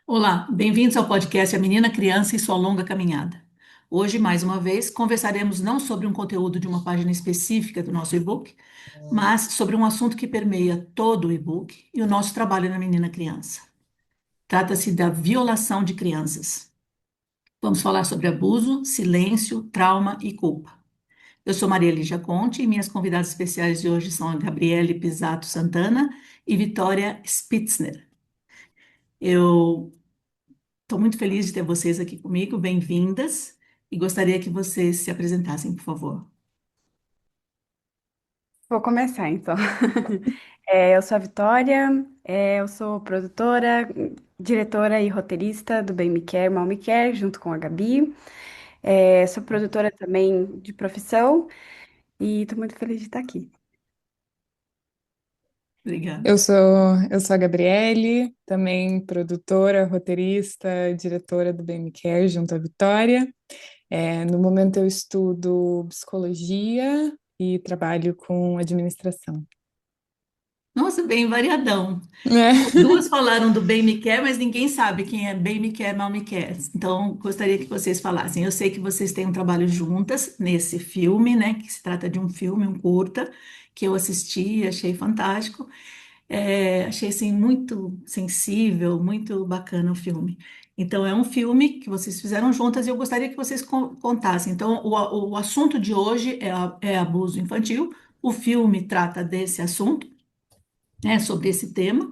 Olá, bem-vindos ao podcast A Menina, Criança e Sua Longa Caminhada. Hoje, mais uma vez, conversaremos não sobre um conteúdo de uma página específica do nosso e-book, mas sobre um assunto que permeia todo o e-book e o nosso trabalho na Menina Criança. Trata-se da violação de crianças. Vamos falar sobre abuso, silêncio, trauma e culpa. Eu sou Maria Lígia Conte e minhas convidadas especiais de hoje são a Gabriele Pisato Santana e Vitória Spitzner. Eu Estou muito feliz de ter vocês aqui comigo, bem-vindas, e gostaria que vocês se apresentassem, por favor. Vou começar então. Eu sou a Vitória, eu sou produtora, diretora e roteirista do Bem Me Quer, Mal Me Quer, junto com a Gabi. Sou produtora também de profissão e estou muito feliz de estar aqui. Obrigada. Eu sou a Gabriele, também produtora, roteirista, diretora do Bem Me Quer, junto à Vitória. No momento eu estudo psicologia e trabalho com administração. Nossa, bem variadão. É. Duas falaram do Bem Me Quer, mas ninguém sabe quem é Bem Me Quer, Mal Me Quer. Então, gostaria que vocês falassem. Eu sei que vocês têm um trabalho juntas nesse filme, né? Que se trata de um filme, um curta, que eu assisti e achei fantástico. Achei assim muito sensível, muito bacana o filme. Então, é um filme que vocês fizeram juntas e eu gostaria que vocês contassem. Então, o assunto de hoje é abuso infantil. O filme trata desse assunto, né, sobre esse tema.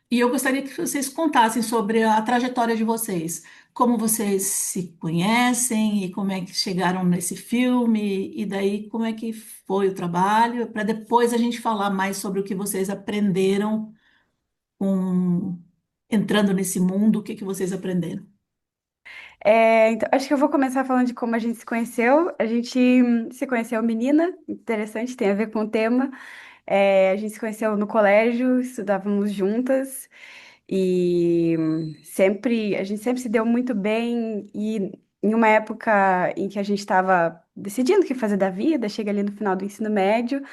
E eu gostaria que vocês contassem sobre a trajetória de vocês, como vocês se conhecem e como é que chegaram nesse filme, e daí como é que foi o trabalho, para depois a gente falar mais sobre o que vocês aprenderam com entrando nesse mundo, o que que vocês aprenderam. Então, acho que eu vou começar falando de como a gente se conheceu. A gente se conheceu menina, interessante, tem a ver com o tema. A gente se conheceu no colégio, estudávamos juntas. E a gente sempre se deu muito bem. E em uma época em que a gente estava decidindo o que fazer da vida, chega ali no final do ensino médio,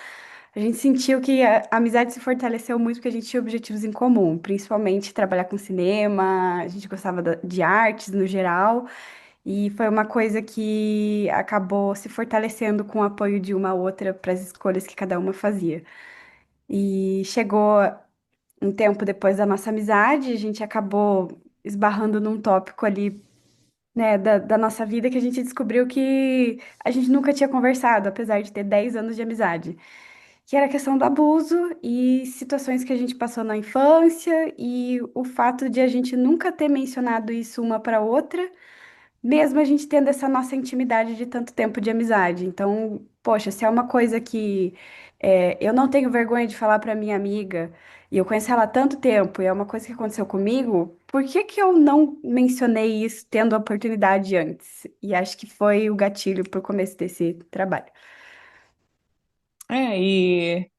a gente sentiu que a amizade se fortaleceu muito porque a gente tinha objetivos em comum, principalmente trabalhar com cinema, a gente gostava de artes no geral. E foi uma coisa que acabou se fortalecendo com o apoio de uma outra para as escolhas que cada uma fazia. E chegou um tempo depois da nossa amizade, a gente acabou esbarrando num tópico ali, né, da nossa vida que a gente descobriu que a gente nunca tinha conversado, apesar de ter 10 anos de amizade, que era a questão do abuso e situações que a gente passou na infância e o fato de a gente nunca ter mencionado isso uma para outra, mesmo a gente tendo essa nossa intimidade de tanto tempo de amizade. Então, poxa, se é uma coisa que eu não tenho vergonha de falar para minha amiga, e eu conheço ela há tanto tempo, e é uma coisa que aconteceu comigo, por que que eu não mencionei isso tendo a oportunidade antes? E acho que foi o gatilho para o começo desse trabalho. É, e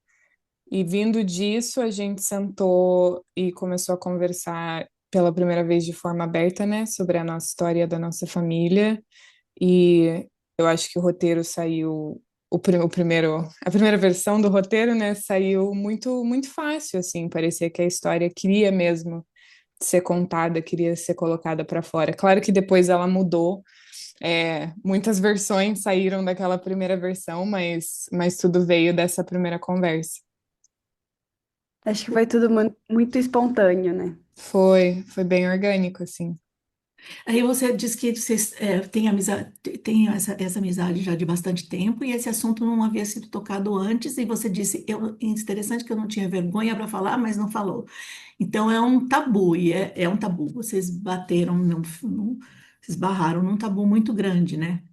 vindo disso, a gente sentou e começou a conversar pela primeira vez de forma aberta, né, sobre a nossa história da nossa família. E eu acho que o roteiro saiu, o primeiro, a primeira versão do roteiro, né, saiu muito, muito fácil, assim, parecia que a história queria mesmo ser contada, queria ser colocada para fora. Claro que depois ela mudou, muitas versões saíram daquela primeira versão, mas tudo veio dessa primeira conversa. Acho que foi tudo muito espontâneo, né? Foi bem orgânico, assim. Aí você diz que vocês têm amizade, têm essa amizade já de bastante tempo e esse assunto não havia sido tocado antes e você disse, interessante que eu não tinha vergonha para falar, mas não falou. Então é um tabu e é um tabu. Vocês bateram, vocês barraram num tabu muito grande, né?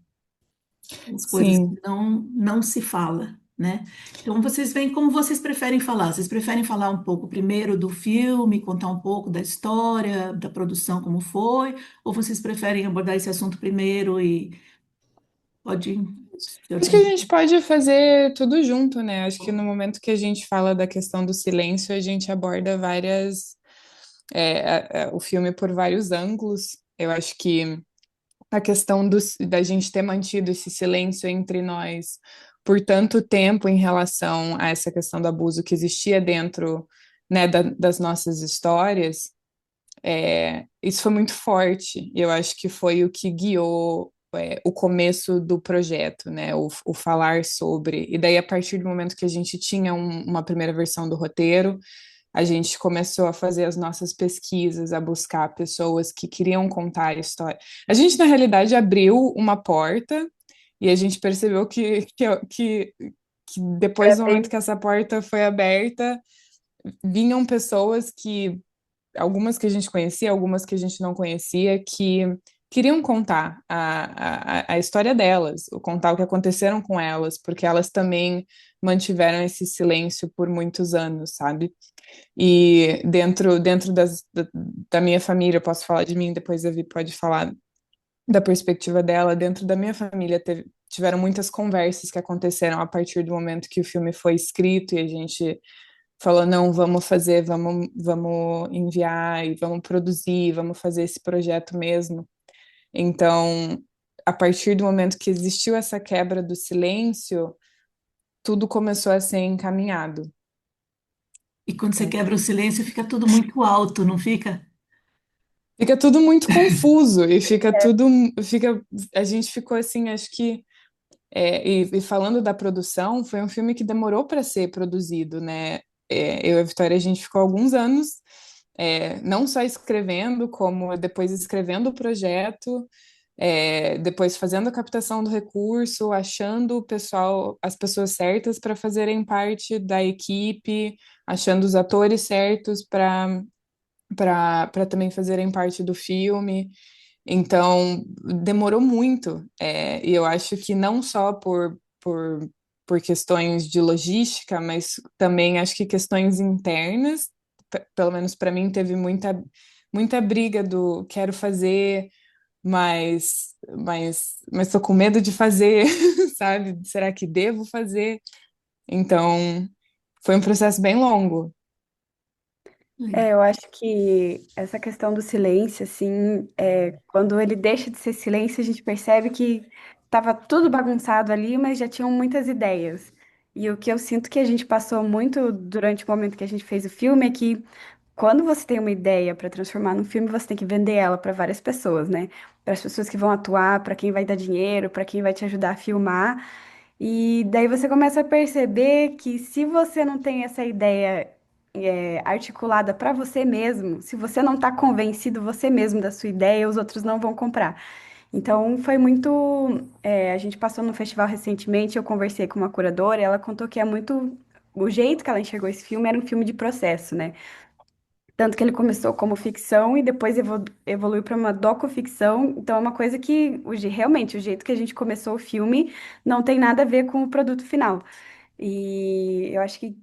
As coisas que Sim. não se fala, né? Então vocês veem como vocês preferem falar. Vocês preferem falar um pouco primeiro do filme, contar um pouco da história, da produção, como foi, ou vocês preferem abordar esse assunto primeiro e pode se Acho que a organizar? gente pode fazer tudo junto, né? Acho que no momento que a gente fala da questão do silêncio, a gente aborda o filme por vários ângulos. Eu acho que a questão da gente ter mantido esse silêncio entre nós por tanto tempo em relação a essa questão do abuso que existia dentro, né, das nossas histórias, Isso foi muito forte. E eu acho que foi o que guiou, o começo do projeto, né? O falar sobre. E daí, a partir do momento que a gente tinha uma primeira versão do roteiro, a gente começou a fazer as nossas pesquisas, a buscar pessoas que queriam contar a história. A gente, na realidade, abriu uma porta e a gente percebeu que depois Era do momento bem. que essa porta foi aberta, vinham pessoas que, algumas que a gente conhecia, algumas que a gente não conhecia, que queriam contar a história delas, contar o que aconteceram com elas, porque elas também mantiveram esse silêncio por muitos anos, sabe? E dentro da minha família, eu posso falar de mim, depois a Vi pode falar da perspectiva dela. Dentro da minha família, tiveram muitas conversas que aconteceram a partir do momento que o filme foi escrito e a gente falou, não, vamos fazer, vamos enviar e vamos produzir, vamos fazer esse projeto mesmo. Então, a partir do momento que existiu essa quebra do silêncio, tudo começou a ser encaminhado. E quando você quebra o silêncio, fica tudo muito alto, não fica? Fica tudo muito confuso e a gente ficou assim, acho que e falando da produção, foi um filme que demorou para ser produzido, né? Eu e a Vitória, a gente ficou alguns anos, não só escrevendo, como depois escrevendo o projeto, depois fazendo a captação do recurso, achando o pessoal, as pessoas certas para fazerem parte da equipe, achando os atores certos para também fazerem parte do filme. Então, demorou muito. E eu acho que não só por questões de logística, mas também acho que questões internas, pelo menos para mim, teve muita briga do quero fazer, mas tô com medo de fazer, sabe? Será que devo fazer? Então, foi um processo bem longo. Eu acho que essa questão do silêncio, assim, quando ele deixa de ser silêncio, a gente percebe que estava tudo bagunçado ali, mas já tinham muitas ideias. E o que eu sinto que a gente passou muito durante o momento que a gente fez o filme é que quando você tem uma ideia para transformar num filme, você tem que vender ela para várias pessoas, né? Para as pessoas que vão atuar, para quem vai dar dinheiro, para quem vai te ajudar a filmar. E daí você começa a perceber que se você não tem essa ideia articulada para você mesmo, se você não está convencido você mesmo da sua ideia, os outros não vão comprar. Então foi muito. A gente passou no festival recentemente, eu conversei com uma curadora, e ela contou que é muito. O jeito que ela enxergou esse filme era um filme de processo, né? Tanto que ele começou como ficção e depois evoluiu para uma docuficção. Então é uma coisa que realmente o jeito que a gente começou o filme não tem nada a ver com o produto final. E eu acho que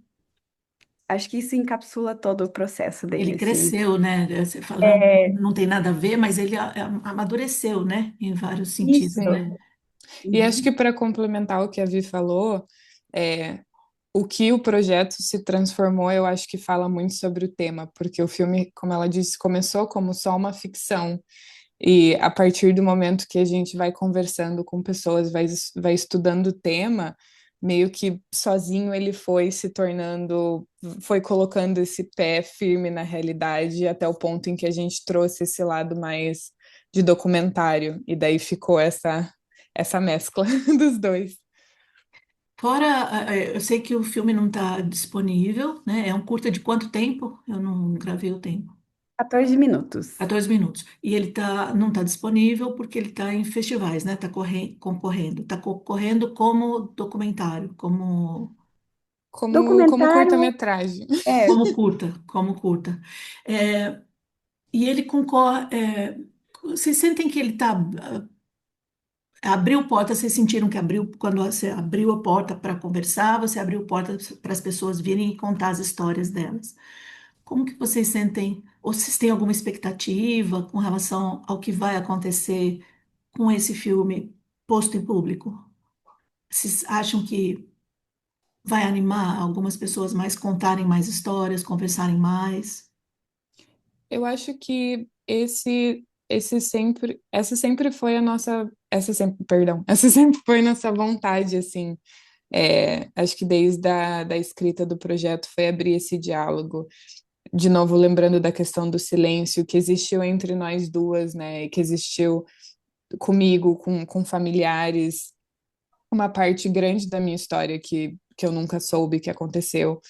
isso encapsula todo o processo Ele dele, assim. cresceu, né? Você fala, não, É, não tem nada a ver, mas ele amadureceu, né? Em vários sentidos, isso. né? Sim. E acho que Uhum. para complementar o que a Vi falou, é, o que o projeto se transformou, eu acho que fala muito sobre o tema, porque o filme, como ela disse, começou como só uma ficção. E a partir do momento que a gente vai conversando com pessoas, vai estudando o tema, meio que sozinho ele foi se tornando, foi colocando esse pé firme na realidade, até o ponto em que a gente trouxe esse lado mais de documentário, e daí ficou essa mescla dos dois. Fora, eu sei que o filme não está disponível, né? É um curta de quanto tempo? Eu não gravei o tempo. 14 minutos. 14 minutos. E ele não está disponível porque ele está em festivais, né? Está concorrendo. Está concorrendo como documentário, Como Documentário, curta-metragem. é, como curta. É, e ele concorre. Vocês sentem que ele está abriu porta, vocês sentiram que abriu, quando você abriu a porta para conversar, você abriu porta para as pessoas virem e contar as histórias delas. Como que vocês sentem, ou vocês têm alguma expectativa com relação ao que vai acontecer com esse filme posto em público? Vocês acham que vai animar algumas pessoas mais contarem mais histórias, conversarem mais? Eu acho que essa sempre foi a nossa, essa sempre, perdão, essa sempre foi nossa vontade, assim. Acho que desde da escrita do projeto foi abrir esse diálogo. de novo, lembrando da questão do silêncio que existiu entre nós duas, né? E que existiu comigo, com familiares, uma parte grande da minha história que eu nunca soube que aconteceu.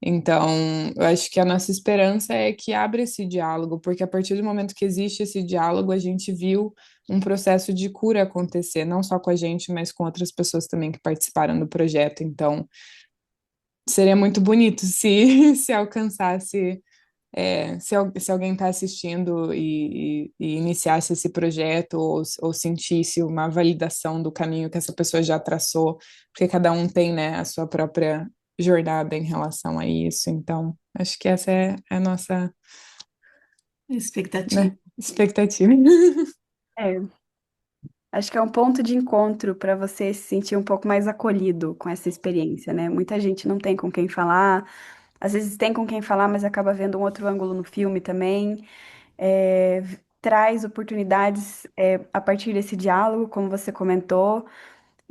Então, eu acho que a nossa esperança é que abra esse diálogo, porque a partir do momento que existe esse diálogo, a gente viu um processo de cura acontecer, não só com a gente, mas com outras pessoas também que participaram do projeto. Então, seria muito bonito se, se alcançasse, se alguém está assistindo e iniciasse esse projeto ou sentisse uma validação do caminho que essa pessoa já traçou, porque cada um tem, né, a sua própria jornada em relação a isso. Então, acho que essa é a nossa, Expectativa. né, expectativa. É, acho que é um ponto de encontro para você se sentir um pouco mais acolhido com essa experiência, né? Muita gente não tem com quem falar, às vezes tem com quem falar, mas acaba vendo um outro ângulo no filme também. Traz oportunidades, a partir desse diálogo, como você comentou,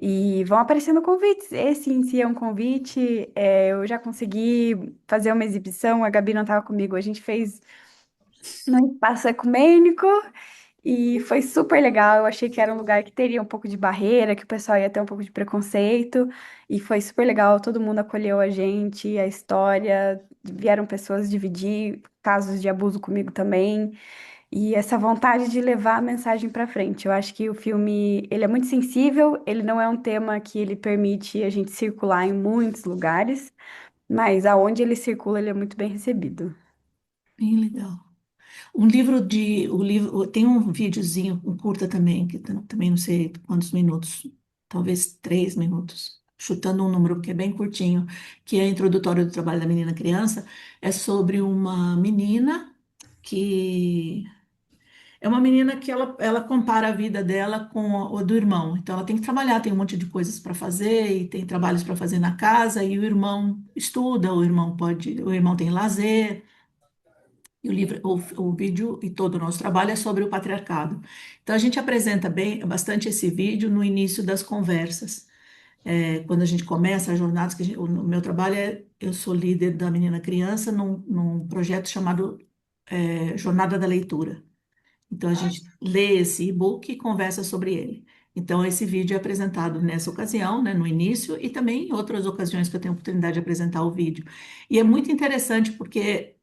e vão aparecendo convites. Esse em si é um convite. Eu já consegui fazer uma exibição, a Gabi não estava comigo, a gente fez no espaço ecumênico. E foi super legal. Eu achei que era um lugar que teria um pouco de barreira, que o pessoal ia ter um pouco de preconceito. E foi super legal. Todo mundo acolheu a gente, a história. Vieram pessoas dividir casos de abuso comigo também. E essa vontade de levar a mensagem para frente. Eu acho que o filme, ele é muito sensível. Ele não é um tema que ele permite a gente circular em muitos lugares, mas aonde ele circula, ele é muito bem recebido. Bem legal. Tem um videozinho, um curta também, que também não sei quantos minutos, talvez 3 minutos, chutando um número que é bem curtinho, que é introdutório do trabalho da menina criança, é sobre uma menina que é uma menina que ela compara a vida dela com a do irmão. Então ela tem que trabalhar, tem um monte de coisas para fazer e tem trabalhos para fazer na casa e o irmão estuda, o irmão tem lazer. E o vídeo e todo o nosso trabalho é sobre o patriarcado. Então, a gente apresenta bastante esse vídeo no início das conversas. Quando a gente começa as jornadas, o meu trabalho eu sou líder da Menina Criança num projeto chamado Jornada da Leitura. Então, a gente lê esse e-book e conversa sobre ele. Então, esse vídeo é apresentado nessa ocasião, né, no início, e também em outras ocasiões que eu tenho a oportunidade de apresentar o vídeo. E é muito interessante porque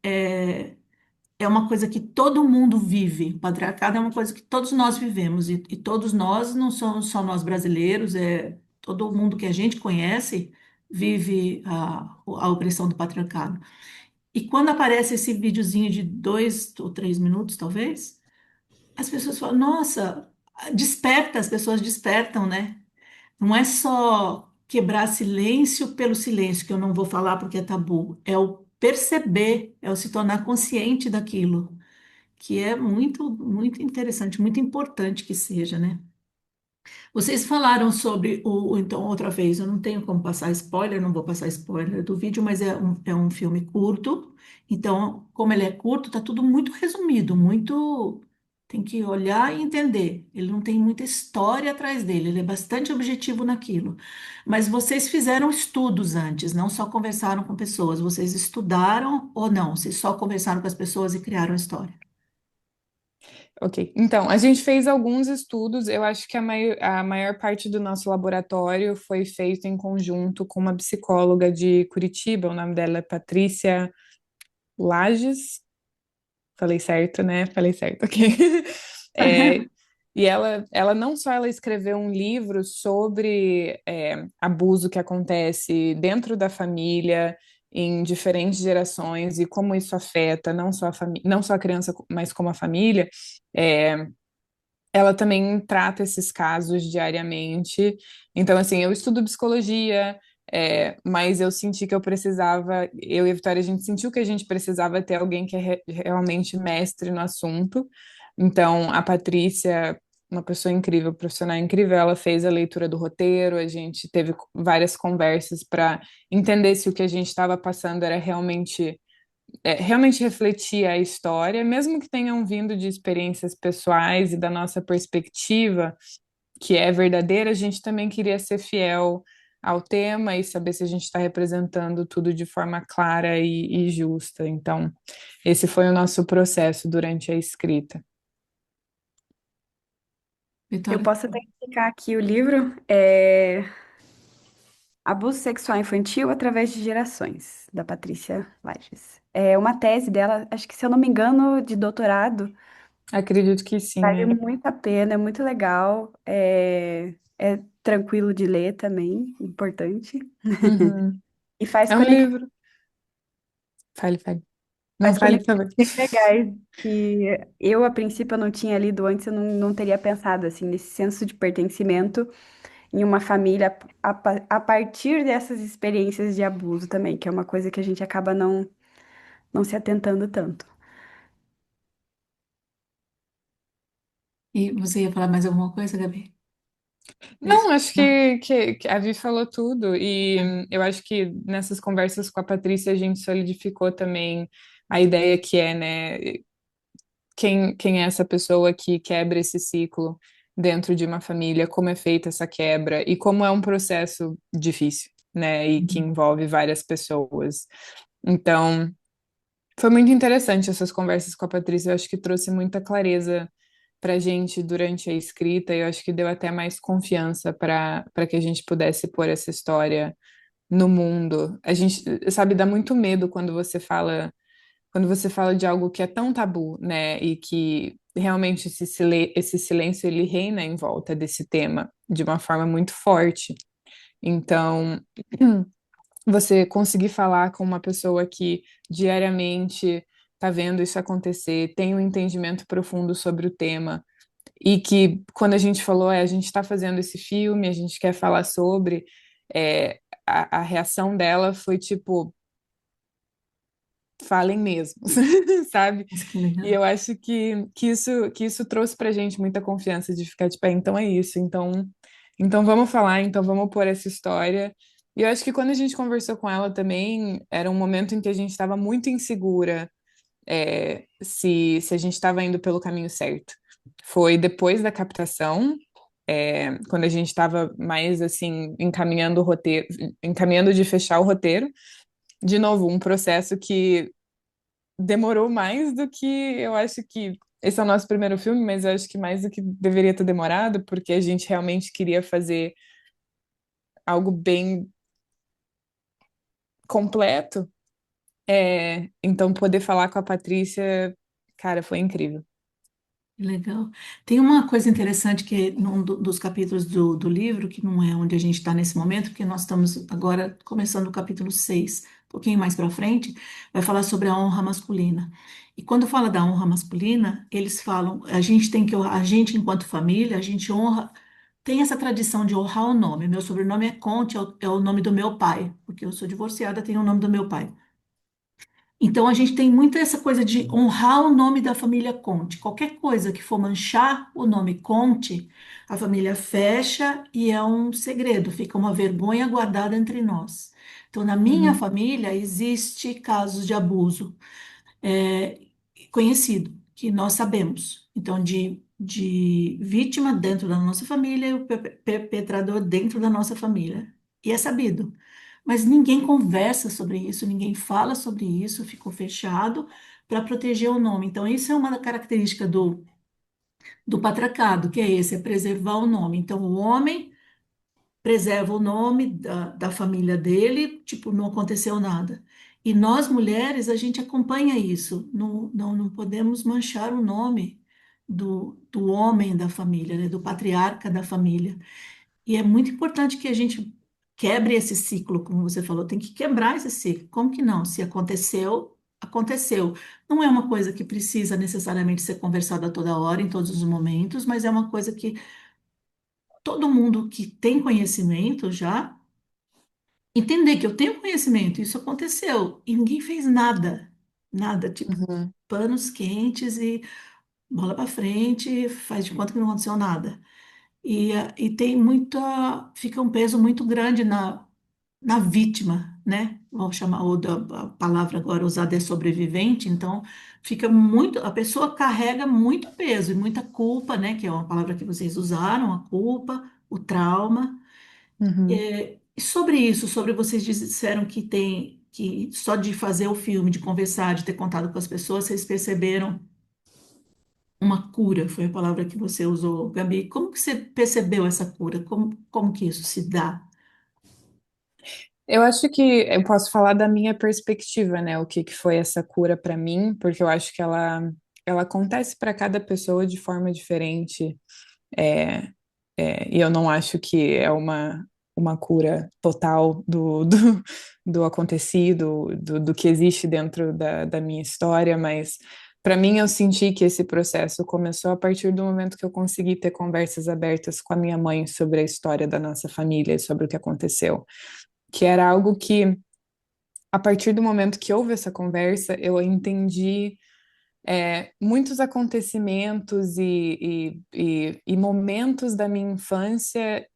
é uma coisa que todo mundo vive. O patriarcado é uma coisa que todos nós vivemos, e todos nós não somos só nós brasileiros, todo mundo que a gente conhece vive a opressão do patriarcado. E quando aparece esse videozinho de 2 ou 3 minutos, talvez, as pessoas falam, nossa, desperta, as pessoas despertam, né? Não é só quebrar silêncio pelo silêncio, que eu não vou falar porque é tabu, é o perceber, é o se tornar consciente daquilo que é muito, muito interessante, muito importante que seja, né? Vocês falaram sobre então, outra vez, eu não tenho como passar spoiler, não vou passar spoiler do vídeo, mas é um filme curto, então, como ele é curto, tá tudo muito resumido, muito. Tem que olhar e entender. Ele não tem muita história atrás dele, ele é bastante objetivo naquilo. Mas vocês fizeram estudos antes, não só conversaram com pessoas. Vocês estudaram ou não? Vocês só conversaram com as pessoas e criaram a história? Ok, então, a gente fez alguns estudos, eu acho que a maior parte do nosso laboratório foi feito em conjunto com uma psicóloga de Curitiba, o nome dela é Patrícia Lages, falei certo, né? Falei certo, ok. É, e ela não só ela escreveu um livro sobre abuso que acontece dentro da família, em diferentes gerações, e como isso afeta não só não só a criança, mas como a família. É, ela também trata esses casos diariamente. Então, assim, eu estudo psicologia, mas eu senti que eu precisava, eu e a Vitória, a gente sentiu que a gente precisava ter alguém que é realmente mestre no assunto. Então, a Patrícia, uma pessoa incrível, profissional incrível, ela fez a leitura do roteiro, a gente teve várias conversas para entender se o que a gente estava passando era realmente refletir a história, mesmo que tenham vindo de experiências pessoais e da nossa perspectiva, que é verdadeira, a gente também queria ser fiel, ao tema e saber se a gente está representando tudo de forma clara e justa. Então, esse foi o nosso processo durante a escrita. Eu Vitória? posso até explicar aqui o livro. Abuso Sexual Infantil através de Gerações, da Patrícia Lages. É uma tese dela, acho que se eu não me engano, de doutorado. Acredito que sim, Vale é. muito a pena, é muito legal. É tranquilo de ler também, importante. Uhum. E faz É um conexões, livro. Fale, fale. Não faz fale conexões também. bem legais que eu, a princípio, eu não tinha lido antes, eu não teria pensado assim, nesse senso de pertencimento em uma família a partir dessas experiências de abuso também, que é uma coisa que a gente acaba não se atentando tanto. E você ia falar mais alguma coisa, Gabi? É isso? Não, acho Não. que a Vi falou tudo. E eu acho que nessas conversas com a Patrícia a gente solidificou também a ideia que é, né? Quem é essa pessoa que quebra esse ciclo dentro de uma família, como é feita essa quebra e como é um processo difícil, né? E que Uhum. envolve várias pessoas. Então, foi muito interessante essas conversas com a Patrícia. Eu acho que trouxe muita clareza para gente durante a escrita. E eu acho que deu até mais confiança para que a gente pudesse pôr essa história no mundo. A gente, sabe, dá muito medo quando você fala de algo que é tão tabu, né? E que realmente esse silêncio ele reina em volta desse tema de uma forma muito forte. Então, você conseguir falar com uma pessoa que diariamente está vendo isso acontecer, tem um entendimento profundo sobre o tema, e que quando a gente falou, a gente está fazendo esse filme, a gente quer falar sobre, a reação dela foi tipo, falem mesmo, sabe? Mas que E legal. eu acho que isso trouxe pra gente muita confiança de ficar, tipo, então é isso, então vamos falar, então vamos pôr essa história. E eu acho que quando a gente conversou com ela também, era um momento em que a gente estava muito insegura, se a gente estava indo pelo caminho certo. Foi depois da captação, quando a gente estava mais assim, encaminhando o roteiro, encaminhando de fechar o roteiro. De novo, um processo que demorou mais do que eu acho que. Esse é o nosso primeiro filme, mas eu acho que mais do que deveria ter demorado, porque a gente realmente queria fazer algo bem completo. Então, poder falar com a Patrícia, cara, foi incrível. Legal. Tem uma coisa interessante que num dos capítulos do livro, que não é onde a gente está nesse momento, porque nós estamos agora começando o capítulo 6, um pouquinho mais para frente, vai falar sobre a honra masculina. E quando fala da honra masculina, eles falam, a gente tem que honrar, a gente enquanto família, a gente honra, tem essa tradição de honrar o nome. Meu sobrenome é Conte, é o nome do meu pai, porque eu sou divorciada, tenho o nome do meu pai. Então a gente tem muito essa coisa de honrar o nome da família Conte. Qualquer coisa que for manchar o nome Conte, a família fecha e é um segredo, fica uma vergonha guardada entre nós. Então, na minha Uhum, família existe casos de abuso é, conhecido, que nós sabemos. Então, de vítima dentro da nossa família e o perpetrador dentro da nossa família. E é sabido. Mas ninguém conversa sobre isso, ninguém fala sobre isso, ficou fechado para proteger o nome. Então, isso é uma característica do patriarcado, que é esse, é preservar o nome. Então, o homem preserva o nome da família dele, tipo, não aconteceu nada. E nós, mulheres, a gente acompanha isso, não podemos manchar o nome do homem da família, né, do patriarca da família. E é muito importante que a gente quebre esse ciclo, como você falou, tem que quebrar esse ciclo. Como que não? Se aconteceu, aconteceu. Não é uma coisa que precisa necessariamente ser conversada a toda hora, em todos os momentos, mas é uma coisa que todo mundo que tem conhecimento já entender que eu tenho conhecimento, isso aconteceu e ninguém fez nada, nada, tipo uhum, panos quentes e bola para frente, faz de conta que não aconteceu nada. E tem muita, fica um peso muito grande na vítima, né? Vou chamar, ou a palavra agora usada é sobrevivente, então fica muito, a pessoa carrega muito peso e muita culpa, né? Que é uma palavra que vocês usaram, a culpa, o trauma. uhum. E sobre isso, sobre vocês disseram que tem que só de fazer o filme, de conversar, de ter contato com as pessoas, vocês perceberam uma cura, foi a palavra que você usou, Gabi. Como que você percebeu essa cura? Como que isso se dá? Eu acho que eu posso falar da minha perspectiva, né? O que que foi essa cura para mim, porque eu acho que ela acontece para cada pessoa de forma diferente. É, e eu não acho que é uma cura total do acontecido, do que existe dentro da minha história, mas para mim eu senti que esse processo começou a partir do momento que eu consegui ter conversas abertas com a minha mãe sobre a história da nossa família e sobre o que aconteceu, que era algo que, a partir do momento que houve essa conversa, eu entendi muitos acontecimentos e momentos da minha infância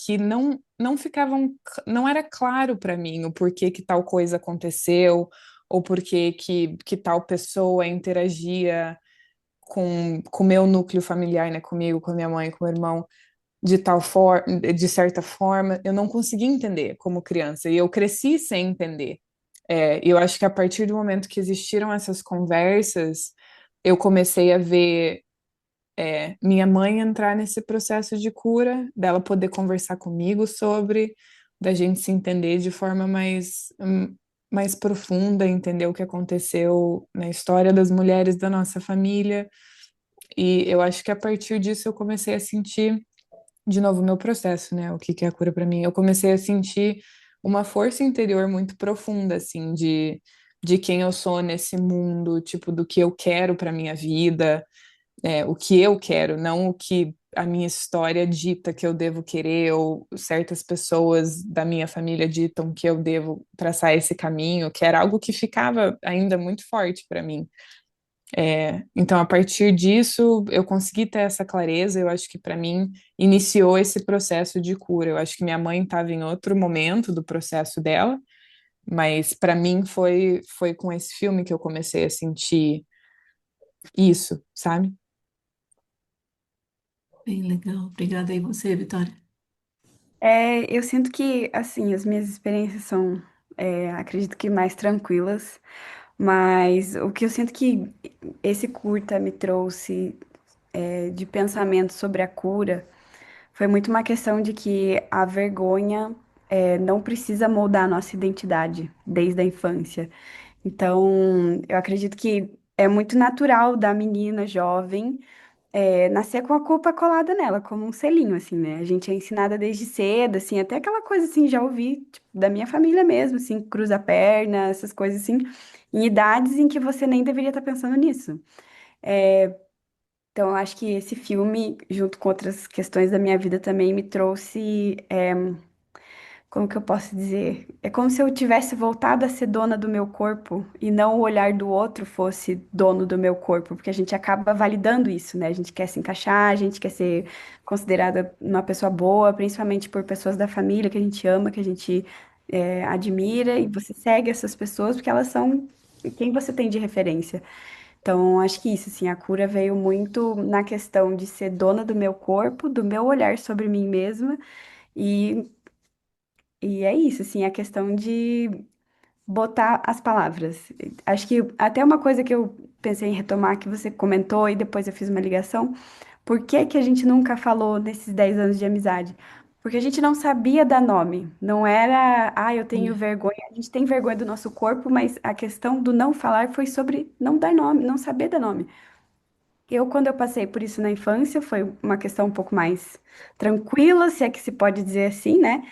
que não ficavam, não era claro para mim o porquê que tal coisa aconteceu, ou porquê que tal pessoa interagia com o meu núcleo familiar, né, comigo, com a minha mãe, com o meu irmão, de tal forma, de certa forma, eu não conseguia entender como criança, e eu cresci sem entender. E eu acho que a partir do momento que existiram essas conversas, eu comecei a ver minha mãe entrar nesse processo de cura, dela poder conversar comigo sobre, da gente se entender de forma mais profunda, entender o que aconteceu na história das mulheres da nossa família. E eu acho que a partir disso eu comecei a sentir, de novo, o meu processo, né? O que que é a cura para mim? Eu comecei a sentir uma força interior muito profunda, assim, de quem eu sou nesse mundo, tipo, do que eu quero para minha vida, o que eu quero, não o que a minha história dita que eu devo querer, ou certas pessoas da minha família ditam que eu devo traçar esse caminho, que era algo que ficava ainda muito forte para mim. Então, a partir disso, eu consegui ter essa clareza. Eu acho que para mim iniciou esse processo de cura. Eu acho que minha mãe estava em outro momento do processo dela, mas para mim foi com esse filme que eu comecei a sentir isso, sabe? Bem legal. Obrigada aí você, Vitória. Eu sinto que, assim, as minhas experiências são, acredito que mais tranquilas, mas o que eu sinto que esse curta me trouxe, de pensamento sobre a cura foi muito uma questão de que a vergonha, não precisa moldar a nossa identidade desde a infância. Então, eu acredito que é muito natural da menina jovem nascer com a culpa colada nela, como um selinho, assim, né? A gente é ensinada desde cedo, assim, até aquela coisa, assim, já ouvi, tipo, da minha família mesmo, assim, cruza a perna, essas coisas, assim, em idades em que você nem deveria estar pensando nisso. Então, eu acho que esse filme, junto com outras questões da minha vida, também me trouxe. Como que eu posso dizer? É como se eu tivesse voltado a ser dona do meu corpo e não o olhar do outro fosse dono do meu corpo, porque a gente acaba validando isso, né? A gente quer se encaixar, a gente quer ser considerada uma pessoa boa, principalmente por pessoas da família que a gente ama, que a gente admira, e você segue essas pessoas porque elas são quem você tem de referência. Então, acho que isso, assim, a cura veio muito na questão de ser dona do meu corpo, do meu olhar sobre mim mesma. E e é isso, assim, a questão de botar as palavras. Acho que até uma coisa que eu pensei em retomar, que você comentou e depois eu fiz uma ligação, por que que a gente nunca falou nesses 10 anos de amizade? Porque a gente não sabia dar nome. Não era, eu tenho vergonha. A gente tem vergonha do nosso corpo, mas a questão do não falar foi sobre não dar nome, não saber dar nome. Quando eu passei por isso na infância, foi uma questão um pouco mais tranquila, se é que se pode dizer assim, né?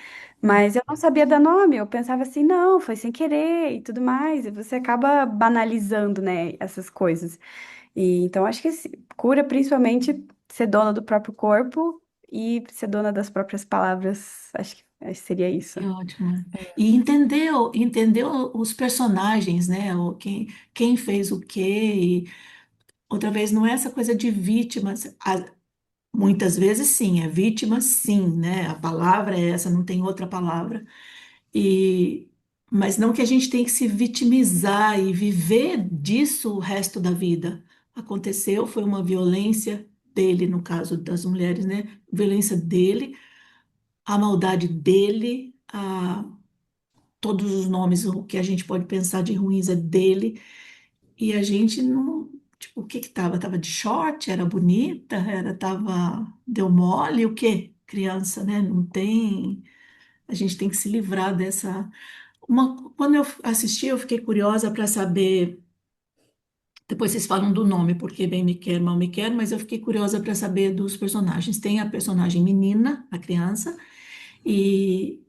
Mas eu não sabia dar nome, eu pensava assim, não, foi sem querer e tudo mais, e você acaba banalizando, né, essas coisas. E então acho que cura principalmente ser dona do próprio corpo e ser dona das próprias palavras, acho que seria isso. Que ótimo. E entendeu os personagens, né? Quem fez o quê? E outra vez, não é essa coisa de vítimas. Muitas vezes sim, é vítima, sim, né? A palavra é essa, não tem outra palavra. E, mas não que a gente tem que se vitimizar e viver disso o resto da vida. Aconteceu, foi uma violência dele, no caso das mulheres, né? Violência dele, a maldade dele, a todos os nomes, o que a gente pode pensar de ruins é dele, e a gente não, tipo, o que que tava? Tava de short, era bonita, deu mole, o quê? Criança, né? Não tem, a gente tem que se livrar dessa. Quando eu assisti, eu fiquei curiosa para saber. Depois vocês falam do nome, porque bem me quer, mal me quer, mas eu fiquei curiosa para saber dos personagens. Tem a personagem menina, a criança, e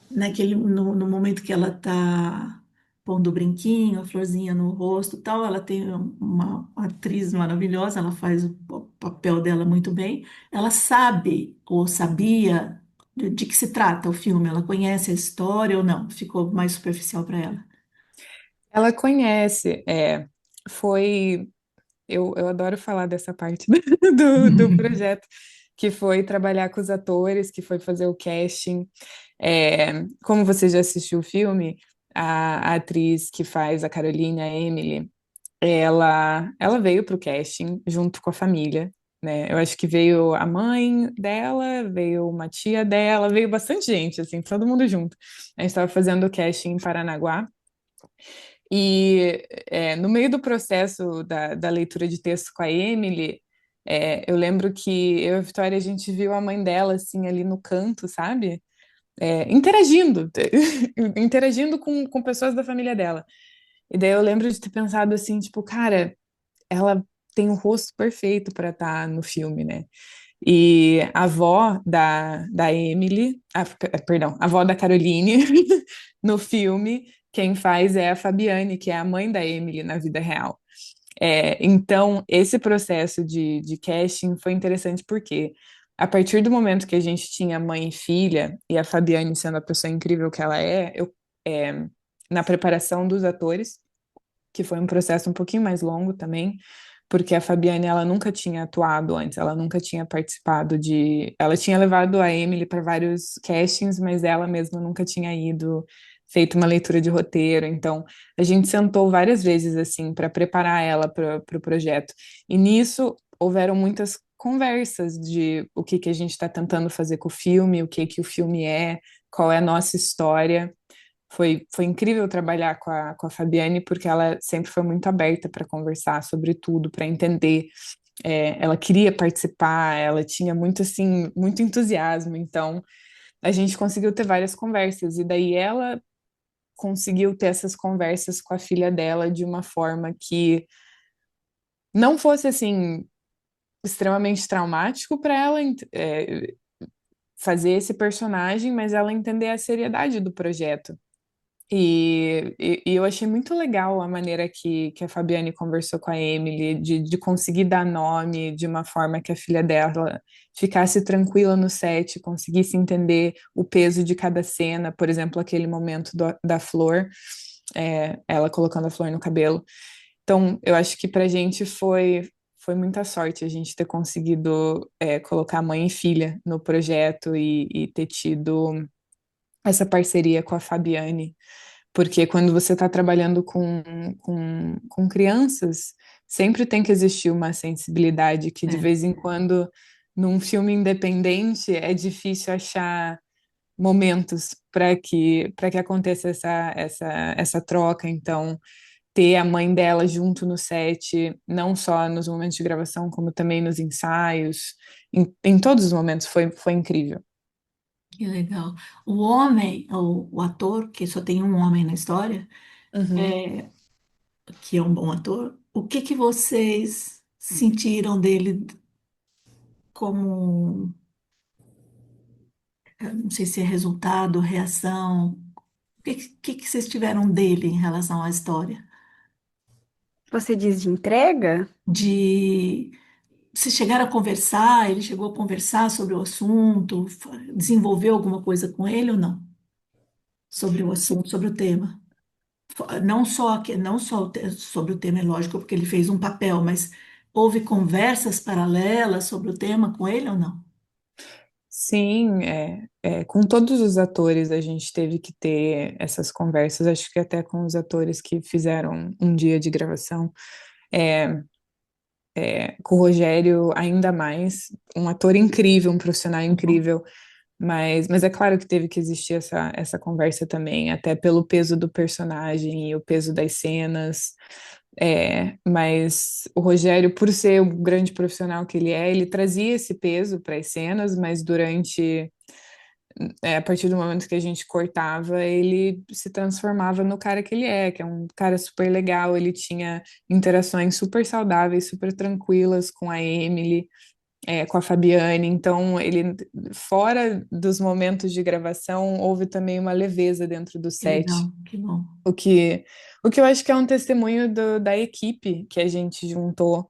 no momento que ela está pondo o brinquinho, a florzinha no rosto e tal, ela tem uma atriz maravilhosa, ela faz o papel dela muito bem. Ela sabe ou sabia de que se trata o filme, ela conhece a história ou não? Ficou mais superficial para ela. Ela conhece, foi. Eu adoro falar dessa parte do projeto, que foi trabalhar com os atores, que foi fazer o casting. Como você já assistiu o filme, a atriz que faz a Caroline, a Emily, ela veio para o casting junto com a família, né? Eu acho que veio a mãe dela, veio uma tia dela, veio bastante gente, assim, todo mundo junto. A gente estava fazendo o casting em Paranaguá. E no meio do processo da leitura de texto com a Emily, eu lembro que eu e a Vitória, a gente viu a mãe dela, assim, ali no canto, sabe? Interagindo, interagindo com pessoas da família dela. E daí eu lembro de ter pensado assim, tipo, cara, ela tem o rosto perfeito para estar no filme, né? E a avó da Emily, perdão, a avó da Caroline no filme, quem faz é a Fabiane, que é a mãe da Emily na vida real. Então, esse processo de casting foi interessante porque, a partir do momento que a gente tinha mãe e filha, e a Fabiane sendo a pessoa incrível que ela é, na preparação dos atores, que foi um processo um pouquinho mais longo também, porque a Fabiane ela nunca tinha atuado antes, ela nunca tinha participado de, ela tinha levado a Emily para vários castings, mas ela mesma nunca tinha ido feito uma leitura de roteiro, então a gente sentou várias vezes assim para preparar ela para o projeto. E nisso houveram muitas conversas de o que que a gente está tentando fazer com o filme, o que que o filme é, qual é a nossa história. Foi incrível trabalhar com a Fabiane, porque ela sempre foi muito aberta para conversar sobre tudo, para entender. Ela queria participar, ela tinha muito, assim, muito entusiasmo. Então, a gente conseguiu ter várias conversas. E daí ela conseguiu ter essas conversas com a filha dela de uma forma que não fosse, assim, extremamente traumático para ela, fazer esse personagem, mas ela entender a seriedade do projeto. E eu achei muito legal a maneira que a Fabiane conversou com a Emily, de conseguir dar nome de uma forma que a filha dela ficasse tranquila no set, conseguisse entender o peso de cada cena, por exemplo, aquele momento da flor, ela colocando a flor no cabelo. Então, eu acho que pra gente foi muita sorte a gente ter conseguido colocar mãe e filha no projeto e ter tido essa parceria com a Fabiane, porque quando você está trabalhando com crianças, sempre tem que existir uma sensibilidade que de É. vez em quando, num filme independente, é difícil achar momentos para que aconteça essa troca. Então, ter a mãe dela junto no set, não só nos momentos de gravação, como também nos ensaios, em todos os momentos, foi incrível. Que legal. O homem, o ator, que só tem um homem na história, Uhum. é, que é um bom ator, o que que vocês sentiram dele como, não sei se é resultado, reação, o que que vocês tiveram dele em relação à história? Você diz de entrega? De se chegaram a conversar, ele chegou a conversar sobre o assunto, desenvolveu alguma coisa com ele ou não? Sobre o assunto, sobre o tema. Não só sobre o tema, é lógico, porque ele fez um papel, mas houve conversas paralelas sobre o tema com ele ou não? Sim, com todos os atores a gente teve que ter essas conversas, acho que até com os atores que fizeram um dia de gravação, é, com o Rogério ainda mais, um ator incrível, um profissional incrível, Mas é claro que teve que existir essa conversa também, até pelo peso do personagem e o peso das cenas. Mas o Rogério, por ser o grande profissional que ele é, ele trazia esse peso para as cenas, mas a partir do momento que a gente cortava, ele se transformava no cara que ele é, que é um cara super legal. Ele tinha interações super saudáveis, super tranquilas com a Emily, com a Fabiane. Então, ele, fora dos momentos de gravação, houve também uma leveza dentro do Que set, legal, que bom. o que, o que eu acho que é um testemunho da equipe que a gente juntou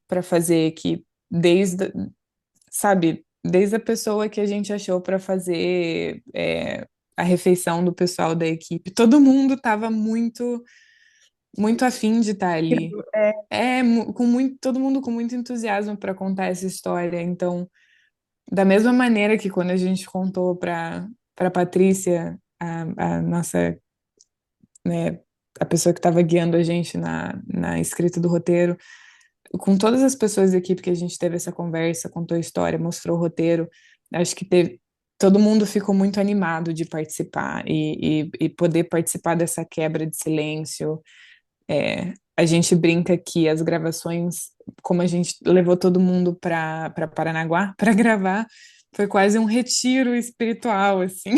para fazer, que desde, sabe, desde a pessoa que a gente achou para fazer a refeição do pessoal da equipe, todo mundo estava muito afim de estar ali. É, Com muito, todo mundo com muito entusiasmo para contar essa história. Então, da mesma maneira que quando a gente contou para Patrícia, a nossa, né, a pessoa que estava guiando a gente na escrita do roteiro, com todas as pessoas da equipe que a gente teve essa conversa, contou a história, mostrou o roteiro, acho que todo mundo ficou muito animado de participar e poder participar dessa quebra de silêncio. A gente brinca que as gravações, como a gente levou todo mundo para Paranaguá para gravar, foi quase um retiro espiritual, assim.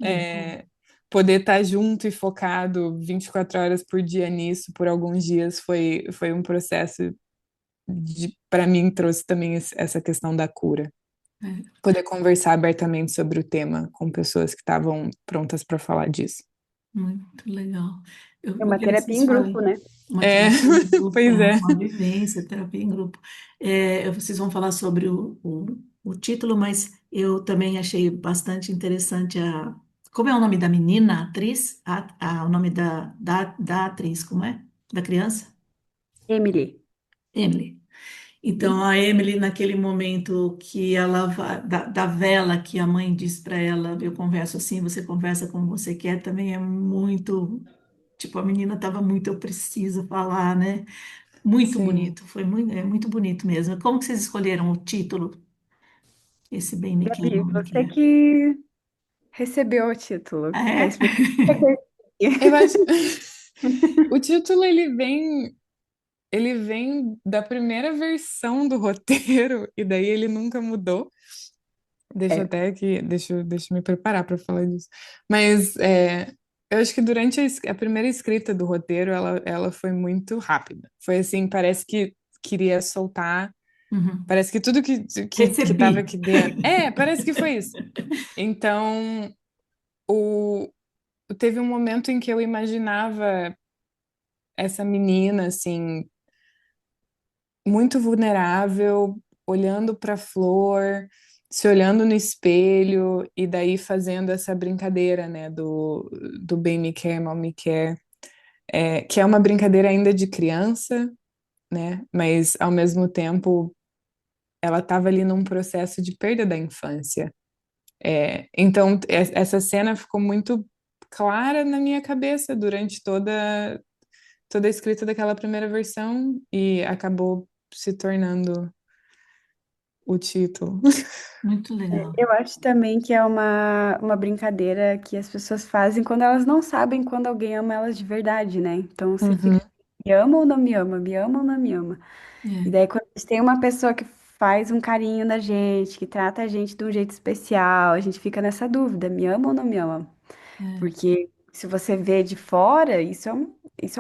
Legal. É, poder estar junto e focado 24 horas por dia nisso, por alguns dias, foi um processo para mim, trouxe também essa questão da cura. É, Poder conversar abertamente sobre o tema com pessoas que estavam prontas para falar disso. muito legal. é Eu uma queria que terapia vocês em grupo, falem né? uma É, terapia em grupo, pois é. uma vivência, terapia em grupo. Vocês vão falar sobre o título, mas eu também achei bastante interessante como é o nome da menina, a atriz? O nome da atriz, como é? Da criança? Emily. Emily. Então, a Emily, naquele momento que ela vai, da vela que a mãe diz para ela, eu converso assim, você conversa como você quer, também é muito. Tipo, a menina estava muito, eu preciso falar, né? Muito Sim. bonito, é muito bonito mesmo. Como que vocês escolheram o título? Esse Bem Me Quer, Gabi, Mal Me você Quer? que recebeu o título. Quer É? explicar? Eu acho o título ele vem da primeira versão do roteiro e daí ele nunca mudou. É, Deixa eu me preparar para falar disso. Mas eu acho que durante a primeira escrita do roteiro, ela foi muito rápida. Foi assim, parece que queria soltar, Uhum. parece que tudo que estava Recebi. aqui dentro. Parece que foi isso. Então, o, teve um momento em que eu imaginava essa menina, assim, muito vulnerável, olhando para a flor, se olhando no espelho e daí fazendo essa brincadeira, né, do bem me quer, mal me quer, que é uma brincadeira ainda de criança, né, mas ao mesmo tempo ela estava ali num processo de perda da infância. Então essa cena ficou muito clara na minha cabeça durante toda a escrita daquela primeira versão e acabou se tornando o título. Muito legal. eu acho também que é uma brincadeira que as pessoas fazem quando elas não sabem quando alguém ama elas de verdade, né? Então você fica, Uhum, me ama ou não me ama? Me ama ou não me ama? E É, daí quando a gente tem uma pessoa que faz um carinho na gente, que trata a gente de um jeito especial, a gente fica nessa dúvida, me ama ou não me ama? é, Porque se você vê de fora, isso é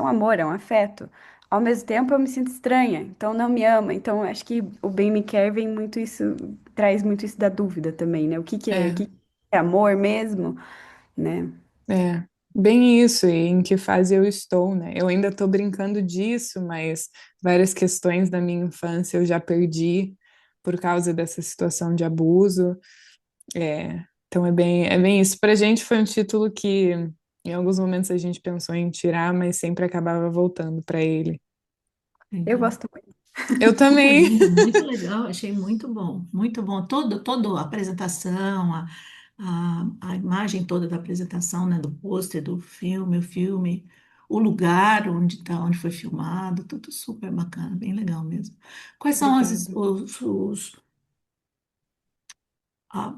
um amor, é um afeto. Ao mesmo tempo, eu me sinto estranha, então não me ama. Então, acho que o Bem Me Quer vem muito isso, traz muito isso da dúvida também, né? O é, que é amor mesmo, né? é. Bem isso, e em que fase eu estou, né? Eu ainda estou brincando disso, mas várias questões da minha infância eu já perdi por causa dessa situação de abuso. Então é bem isso. Pra gente foi um título que em alguns momentos a gente pensou em tirar, mas sempre acabava voltando para ele. Eu legal. gosto muito. Eu Muito também. lindo, muito legal, achei muito bom, muito bom. Toda a apresentação, a imagem toda da apresentação, né, do pôster, do filme, o lugar onde foi filmado, tudo super bacana, bem legal mesmo. Quais são Obrigada.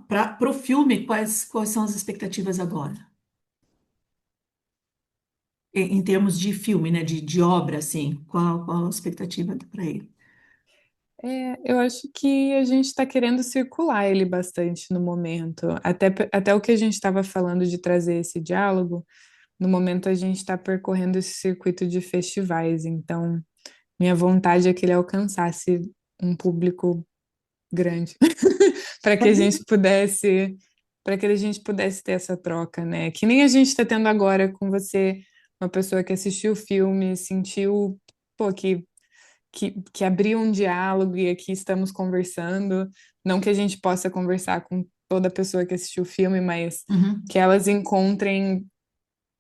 Para o filme, quais são as expectativas agora? Em termos de filme, né? De obra, assim, qual a expectativa para ele? Eu acho que a gente está querendo circular ele bastante no momento. Até o que a gente estava falando de trazer esse diálogo, no momento a gente está percorrendo esse circuito de festivais. Então, minha vontade é que ele alcançasse um público grande, para que a gente pudesse, para que a gente pudesse ter essa troca, né? Que nem a gente está tendo agora com você, uma pessoa que assistiu o filme, sentiu, pô, que abriu um diálogo e aqui estamos conversando. Não que a gente possa conversar com toda pessoa que assistiu o filme, mas Uhum. que elas encontrem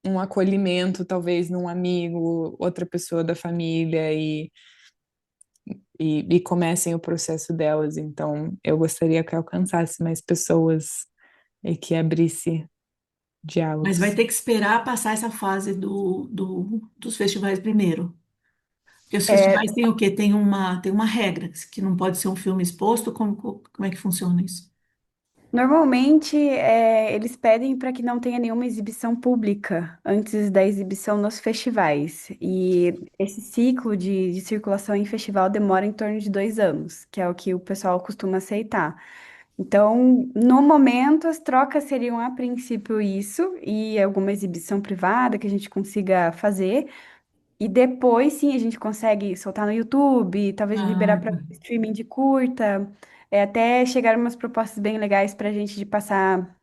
um acolhimento, talvez num amigo, outra pessoa da família e comecem o processo delas. Então, eu gostaria que alcançasse mais pessoas e que abrisse Mas vai diálogos. ter que esperar passar essa fase dos festivais primeiro. Porque os É, festivais têm o quê? Tem uma regra, que não pode ser um filme exposto. Como é que funciona isso? normalmente, eles pedem para que não tenha nenhuma exibição pública antes da exibição nos festivais. E esse ciclo de circulação em festival demora em torno de 2 anos, que é o que o pessoal costuma aceitar. Então, no momento, as trocas seriam a princípio isso e alguma exibição privada que a gente consiga fazer. E depois, sim, a gente consegue soltar no YouTube, talvez Ah, liberar para tá. streaming de curta, até chegar umas propostas bem legais para a gente de passar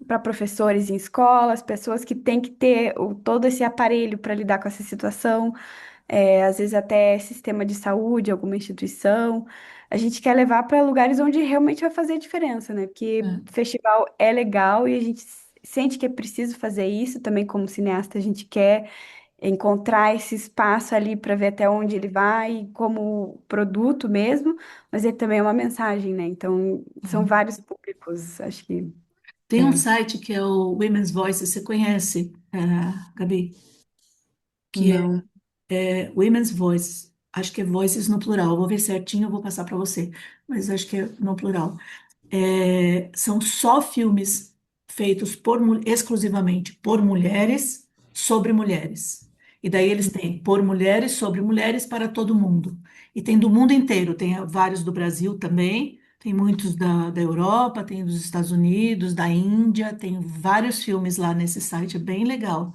para professores em escolas, pessoas que têm que ter todo esse aparelho para lidar com essa situação, às vezes até sistema de saúde, alguma instituição. A gente quer levar para lugares onde realmente vai fazer a diferença, né? Porque É. festival é legal e a gente sente que é preciso fazer isso, também como cineasta a gente quer encontrar esse espaço ali para ver até onde ele vai, como produto mesmo, mas ele também é uma mensagem, né? Então, são Uhum. vários públicos, acho que. Tem um É, site que é o Women's Voice, você conhece, Gabi? Que não. é Women's Voice. Acho que é Voices no plural. Eu vou ver certinho, eu vou passar para você. Mas acho que é no plural. São só filmes feitos exclusivamente por mulheres sobre mulheres. E daí eles têm por mulheres sobre mulheres para todo mundo. E tem do mundo inteiro, tem vários do Brasil também, tem muitos da Europa, tem dos Estados Unidos, da Índia, tem vários filmes lá nesse site, é bem legal.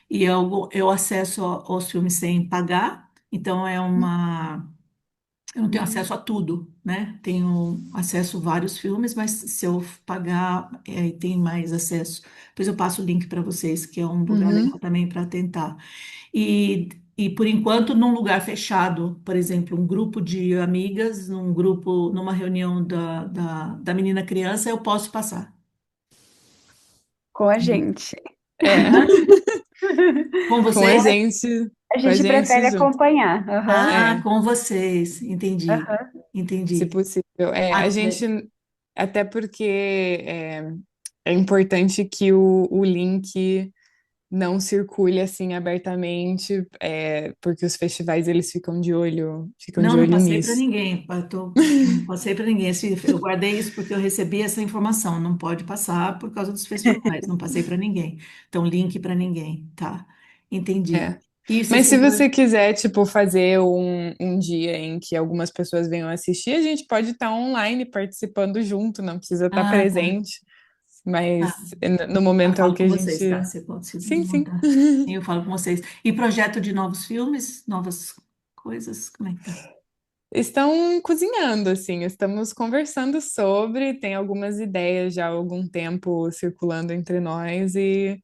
E eu acesso aos filmes sem pagar, então eu não tenho acesso a tudo, né? Tenho acesso a vários filmes, mas se eu pagar, tem mais acesso. Depois eu passo o link para vocês, que é um lugar legal Uhum, também para tentar. E por enquanto, num lugar fechado, por exemplo, um grupo de amigas, numa reunião da menina criança, eu posso passar. Com a gente. é. Com Com a vocês? gente, A com a gente gente prefere junto. acompanhar. Aham, Ah, É, com vocês. Entendi. aham. se Entendi. possível. A Até. gente, até porque é importante que o link não circule assim abertamente, porque os festivais eles ficam Não, de não olho passei para nisso. ninguém. Não passei para ninguém. Eu guardei isso porque eu recebi essa informação. Não pode passar por causa dos festivais. Não passei para ninguém. Então, link para ninguém. Tá. Entendi. É. Isso, Mas se assim, você quiser, tipo, fazer um dia em que algumas pessoas venham assistir, a gente pode estar online participando junto, não precisa estar ah, tá. presente. Mas Tá. no Eu momento é o falo que com a vocês, tá? gente. Você pode se Sim, sim. montar. Eu falo com vocês. E projeto de novos filmes, novas coisas? Como é que tá? Estão cozinhando, assim, estamos conversando sobre, tem algumas ideias já há algum tempo circulando entre nós e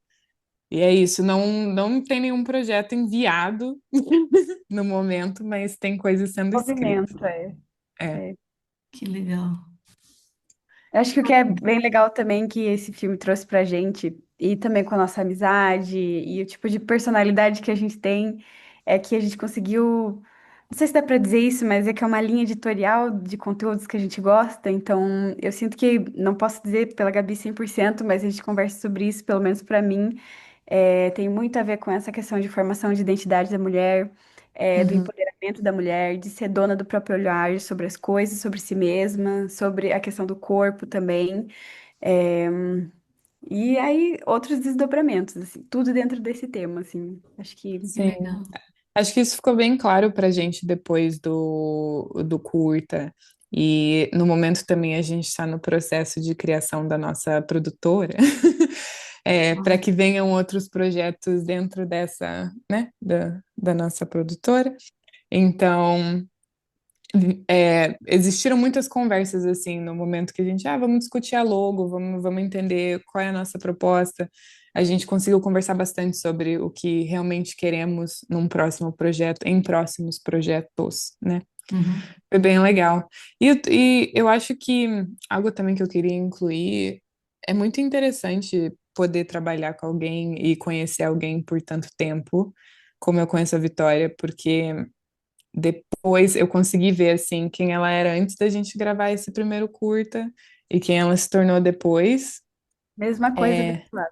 é isso. Não tem nenhum projeto enviado no momento, mas tem coisas sendo escritas. Movimento, é. É. É. Que legal. Eu acho que o que é bem legal também que esse filme trouxe pra gente, e também com a nossa amizade e o tipo de personalidade que a gente tem, é que a gente conseguiu. Não sei se dá pra dizer isso, mas é que é uma linha editorial de conteúdos que a gente gosta. Então, eu sinto que, não posso dizer pela Gabi 100%, mas a gente conversa sobre isso, pelo menos pra mim. Tem muito a ver com essa questão de formação de identidade da mulher, do Uhum. empoderamento empoderamento da mulher, de ser dona do próprio olhar sobre as coisas, sobre si mesma, sobre a questão do corpo também. É, e aí, outros desdobramentos, assim, tudo dentro desse tema, assim. Acho que Que Sim. legal. Acho que isso ficou bem claro pra gente depois do curta. E no momento também a gente está no processo de criação da nossa produtora, para que venham outros projetos dentro dessa, né, da nossa produtora. Então, existiram muitas conversas assim no momento que a gente, vamos discutir a logo, vamos entender qual é a nossa proposta. A gente conseguiu conversar bastante sobre o que realmente queremos num próximo projeto, em próximos projetos, né? Uhum. Foi bem legal. E eu acho que algo também que eu queria incluir é muito interessante poder trabalhar com alguém e conhecer alguém por tanto tempo, como eu conheço a Vitória, porque depois eu consegui ver assim quem ela era antes da gente gravar esse primeiro curta e quem ela se tornou depois, mesma coisa desse é, lado.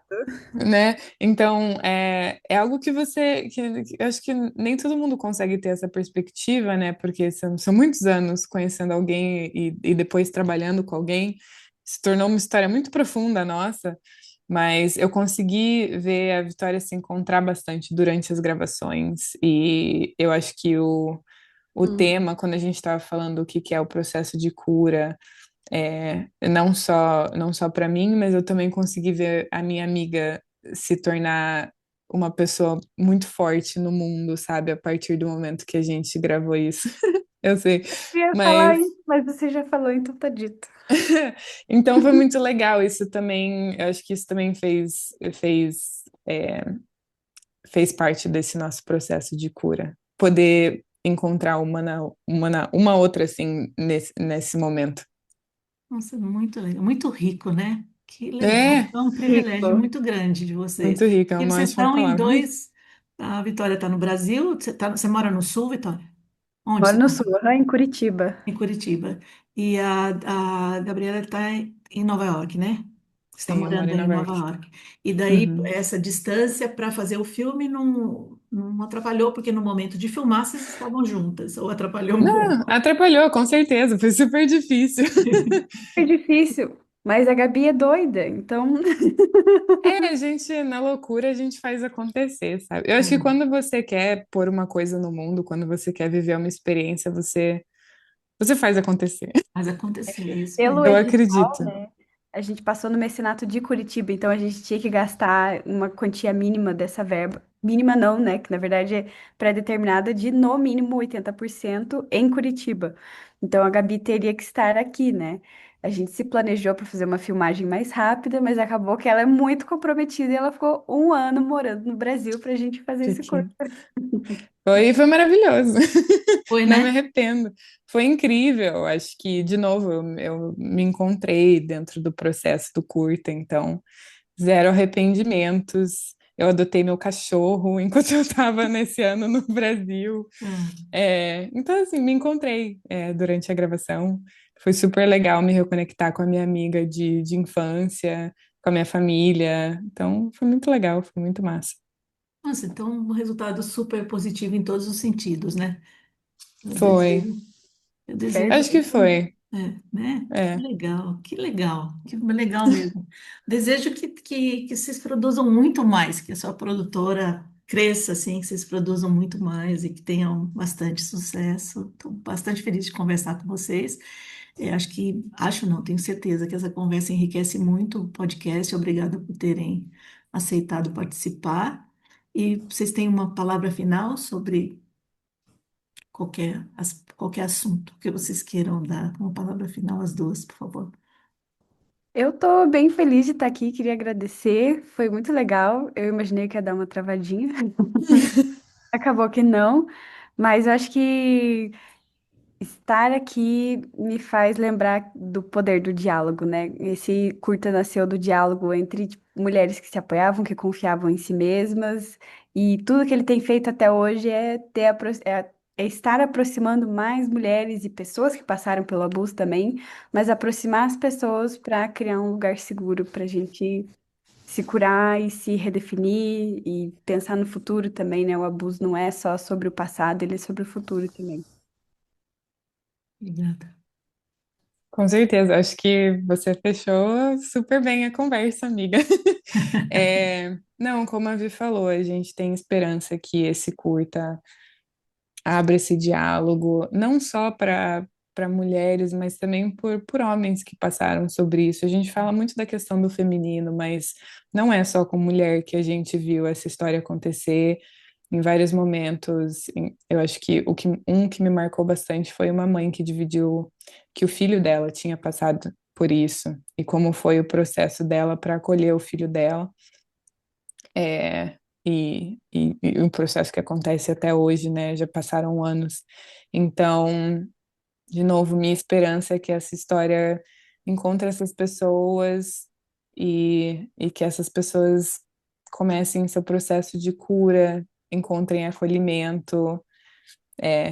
né? Então é algo que que eu acho que nem todo mundo consegue ter essa perspectiva, né? Porque são muitos anos conhecendo alguém e depois trabalhando com alguém, se tornou uma história muito profunda nossa. Mas eu consegui ver a Vitória se encontrar bastante durante as gravações, e eu acho que o Hum. tema, quando a gente estava falando o que que é o processo de cura, não só para mim, mas eu também consegui ver a minha amiga se tornar uma pessoa muito forte no mundo, sabe? A partir do momento que a gente gravou isso. Eu sei, Eu ia falar mas isso, mas você já falou, então tá dito. então foi muito legal. Isso também, eu acho que isso também fez parte desse nosso processo de cura. Poder encontrar uma outra assim nesse momento. Nossa, muito legal, muito rico, né? Que legal. É, É um privilégio Rico. muito grande de vocês. muito rica, é E uma vocês ótima estão em palavra. dois. A Vitória está no Brasil. Você mora no Sul, Vitória? Onde Moro você no mora? sul, aham, em Curitiba. Em Curitiba. E a Gabriela está em Nova York, né? Está Sim, eu moro morando em aí em Nova Nova York. York. E daí, Uhum. essa distância para fazer o filme não atrapalhou, porque no momento de filmar vocês estavam juntas, ou atrapalhou um Não, pouco. atrapalhou, com certeza, foi super difícil. É difícil, mas a Gabi é doida, então. A gente, na loucura, a gente faz acontecer, sabe? Eu acho que É, quando você quer pôr uma coisa no mundo, quando você quer viver uma experiência, você faz acontecer. mas aconteceu, é isso Pelo Eu mesmo. edital, acredito. né? A gente passou no mecenato de Curitiba, então a gente tinha que gastar uma quantia mínima dessa verba. Mínima não, né? Que na verdade é pré-determinada de no mínimo 80% em Curitiba. Então a Gabi teria que estar aqui, né? A gente se planejou para fazer uma filmagem mais rápida, mas acabou que ela é muito comprometida e ela ficou um ano morando no Brasil para a gente fazer esse curso. Foi maravilhoso. Foi, Não me né? arrependo. Foi incrível. Acho que, de novo, eu me encontrei dentro do processo do curta, então, zero arrependimentos. Eu adotei meu cachorro enquanto eu estava nesse ano no Brasil. Ah, Então, assim, me encontrei, durante a gravação. Foi super legal me reconectar com a minha amiga de infância, com a minha família. Então, foi muito legal, foi muito massa. nossa, então um resultado super positivo em todos os sentidos, né? Eu Foi. desejo, eu desejo Acho que que, foi. né? Que É. legal, que legal mesmo. Desejo que vocês produzam muito mais, que a sua produtora cresça, assim, que vocês produzam muito mais e que tenham bastante sucesso. Estou bastante feliz de conversar com vocês. Acho não, tenho certeza que essa conversa enriquece muito o podcast. Obrigada por terem aceitado participar. E vocês têm uma palavra final sobre qualquer assunto que vocês queiram dar como palavra final, as duas, por favor. Eu tô bem feliz de estar aqui, queria agradecer, foi muito legal. Eu imaginei que ia dar uma travadinha, acabou que não, mas eu acho que estar aqui me faz lembrar do poder do diálogo, né? Esse curta nasceu do diálogo entre tipo, mulheres que se apoiavam, que confiavam em si mesmas, e tudo que ele tem feito até hoje é é estar aproximando mais mulheres e pessoas que passaram pelo abuso também, mas aproximar as pessoas para criar um lugar seguro para a gente se curar e se redefinir e pensar no futuro também, né? O abuso não é só sobre o passado, ele é sobre o futuro também. Obrigada. Com certeza, acho que você fechou super bem a conversa, amiga. Não, como a Vi falou, a gente tem esperança que esse curta abra esse diálogo, não só para mulheres, mas também por homens que passaram sobre isso. A gente fala muito da questão do feminino, mas não é só com mulher que a gente viu essa história acontecer em vários momentos. Eu acho que um que me marcou bastante foi uma mãe que dividiu que o filho dela tinha passado por isso e como foi o processo dela para acolher o filho dela. E um processo que acontece até hoje, né? Já passaram anos. Então, de novo, minha esperança é que essa história encontre essas pessoas e que essas pessoas comecem seu processo de cura, encontrem acolhimento,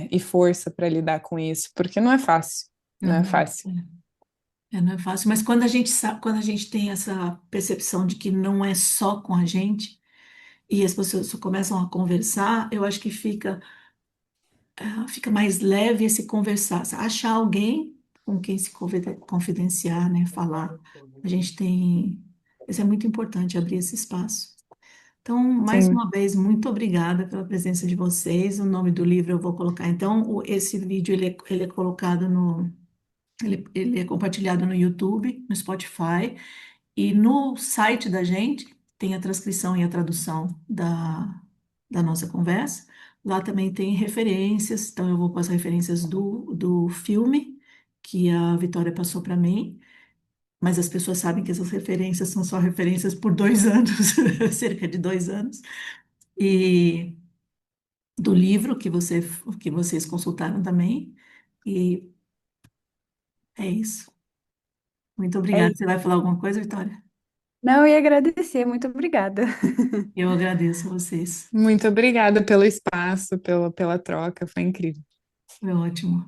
e força para lidar com isso, porque não é fácil, não é Não, fácil. não é fácil, mas quando a gente sabe, quando a gente tem essa percepção de que não é só com a gente, e as pessoas só começam a conversar, eu acho que fica mais leve esse conversar, achar alguém com quem se confidenciar, né, falar. A gente tem, isso é muito importante, abrir esse espaço. Então, mais Sim, uma vez, muito obrigada pela presença de vocês. O nome do livro eu vou colocar. Então, esse vídeo ele é colocado no, ele é compartilhado no YouTube, no Spotify e no site da gente tem a transcrição e a tradução da nossa conversa. Lá também tem referências, então eu vou com as referências do filme que a Vitória passou para mim, mas as pessoas sabem que essas referências são só referências por 2 anos, cerca de 2 anos, e do livro que vocês consultaram também. E é isso. Muito É obrigada. isso. Você vai falar alguma coisa, Vitória? Não, eu ia agradecer, muito obrigada. Eu agradeço a vocês. muito obrigada pelo espaço, pela troca, foi incrível. Foi ótimo.